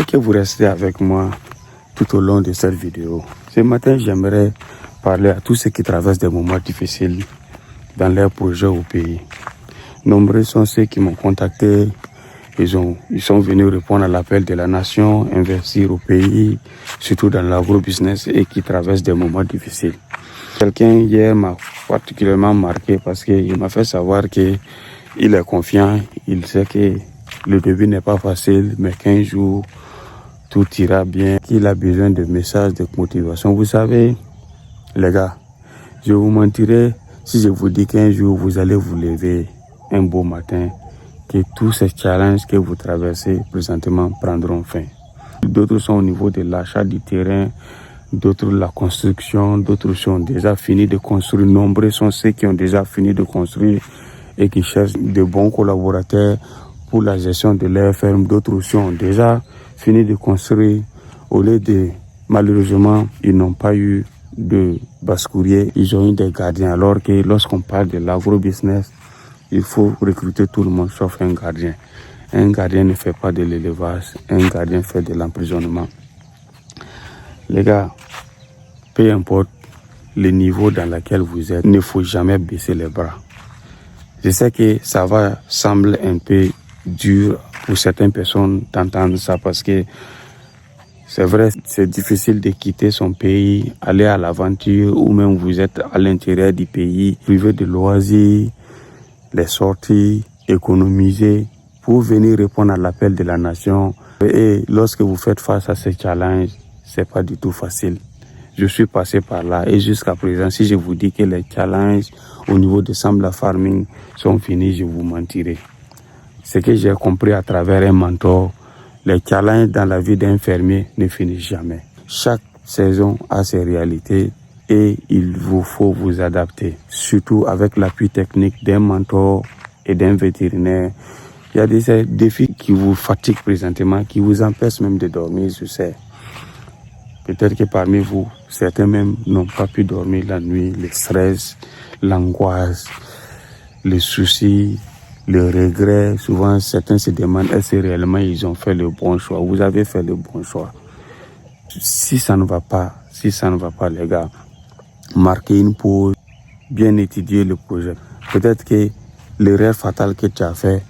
J'aimerais que vous restiez avec moi tout au long de cette vidéo. Ce matin, j'aimerais parler à tous ceux qui traversent des moments difficiles dans leurs projets au pays. Nombreux sont ceux qui m'ont contacté. Ils sont venus répondre à l'appel de la nation, investir au pays, surtout dans l'agro-business, et qui traversent des moments difficiles. Quelqu'un hier m'a particulièrement marqué parce qu'il m'a fait savoir qu'il est confiant, il sait que le début n'est pas facile, mais qu'un jour tout ira bien, qu'il a besoin de messages de motivation. Vous savez, les gars, je vous mentirai si je vous dis qu'un jour vous allez vous lever un beau matin, que tous ces challenges que vous traversez présentement prendront fin. D'autres sont au niveau de l'achat du terrain, d'autres la construction, d'autres sont déjà finis de construire. Nombreux sont ceux qui ont déjà fini de construire et qui cherchent de bons collaborateurs pour la gestion de leur ferme. D'autres aussi ont déjà fini de construire. Au lieu de, malheureusement, ils n'ont pas eu de basse-courrier, ils ont eu des gardiens. Alors que lorsqu'on parle de l'agro-business, il faut recruter tout le monde sauf un gardien. Un gardien ne fait pas de l'élevage, un gardien fait de l'emprisonnement. Les gars, peu importe le niveau dans lequel vous êtes, il ne faut jamais baisser les bras. Je sais que ça va sembler un peu dur pour certaines personnes d'entendre ça parce que c'est vrai, c'est difficile de quitter son pays, aller à l'aventure ou même vous êtes à l'intérieur du pays, privé de loisirs, les sorties, économiser pour venir répondre à l'appel de la nation. Et lorsque vous faites face à ces challenges, c'est pas du tout facile. Je suis passé par là et jusqu'à présent, si je vous dis que les challenges au niveau de Sambla Farming sont finis, je vous mentirai. Ce que j'ai compris à travers un mentor, les challenges dans la vie d'un fermier ne finissent jamais. Chaque saison a ses réalités et il vous faut vous adapter, surtout avec l'appui technique d'un mentor et d'un vétérinaire. Il y a des défis qui vous fatiguent présentement, qui vous empêchent même de dormir, je sais. Peut-être que parmi vous, certains même n'ont pas pu dormir la nuit, le stress, l'angoisse, les soucis, le regret. Souvent, certains se demandent est-ce que réellement ils ont fait le bon choix. Vous avez fait le bon choix. Si ça ne va pas, les gars, marquez une pause, bien étudier le projet. Peut-être que l'erreur fatale que tu as fait,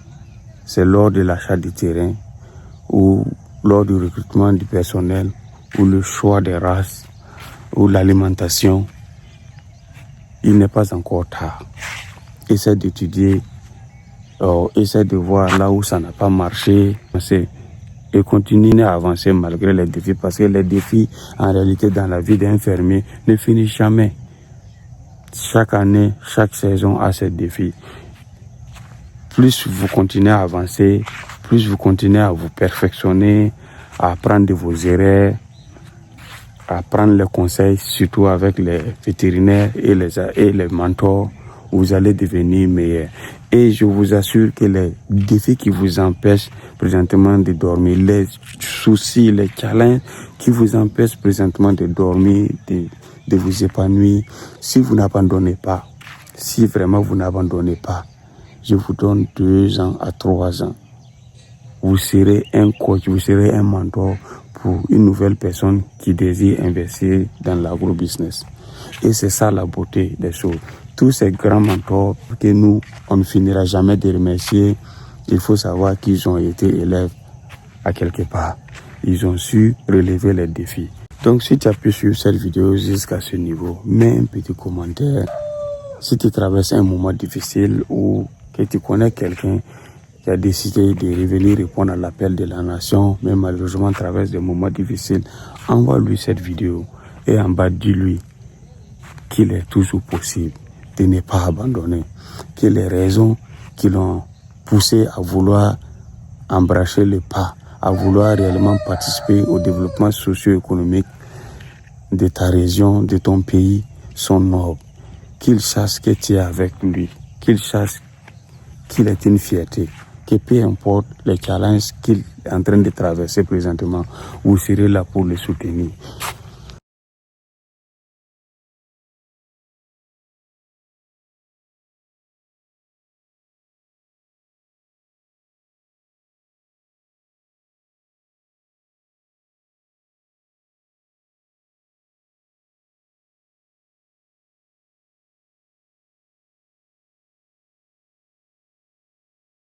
c'est lors de l'achat du terrain ou lors du recrutement du personnel ou le choix des races ou l'alimentation. Il n'est pas encore tard. Essaie d'étudier, essaie de voir là où ça n'a pas marché et continuer à avancer malgré les défis parce que les défis en réalité dans la vie d'un fermier ne finissent jamais. Chaque année, chaque saison a ses défis. Plus vous continuez à avancer, plus vous continuez à vous perfectionner, à apprendre de vos erreurs, à prendre les conseils, surtout avec les vétérinaires et les mentors, vous allez devenir meilleur. Et je vous assure que les défis qui vous empêchent présentement de dormir, les soucis, les challenges qui vous empêchent présentement de dormir, de vous épanouir, si vous n'abandonnez pas, si vraiment vous n'abandonnez pas, je vous donne 2 ans à 3 ans. Vous serez un coach, vous serez un mentor pour une nouvelle personne qui désire investir dans l'agro-business. Et c'est ça la beauté des choses. Tous ces grands mentors que nous, on ne finira jamais de remercier, il faut savoir qu'ils ont été élèves à quelque part. Ils ont su relever les défis. Donc si tu as pu suivre cette vidéo jusqu'à ce niveau, mets un petit commentaire. Si tu traverses un moment difficile ou que tu connais quelqu'un qui a décidé de revenir répondre à l'appel de la nation, mais malheureusement traverse des moments difficiles, envoie-lui cette vidéo et en bas dis-lui qu'il est toujours possible de ne pas abandonner, que les raisons qui l'ont poussé à vouloir embrasser le pas, à vouloir réellement participer au développement socio-économique de ta région, de ton pays, sont nobles. Qu'il sache que tu es avec lui, qu'il sache qu'il est une fierté, que peu importe les challenges qu'il est en train de traverser présentement, vous serez là pour le soutenir.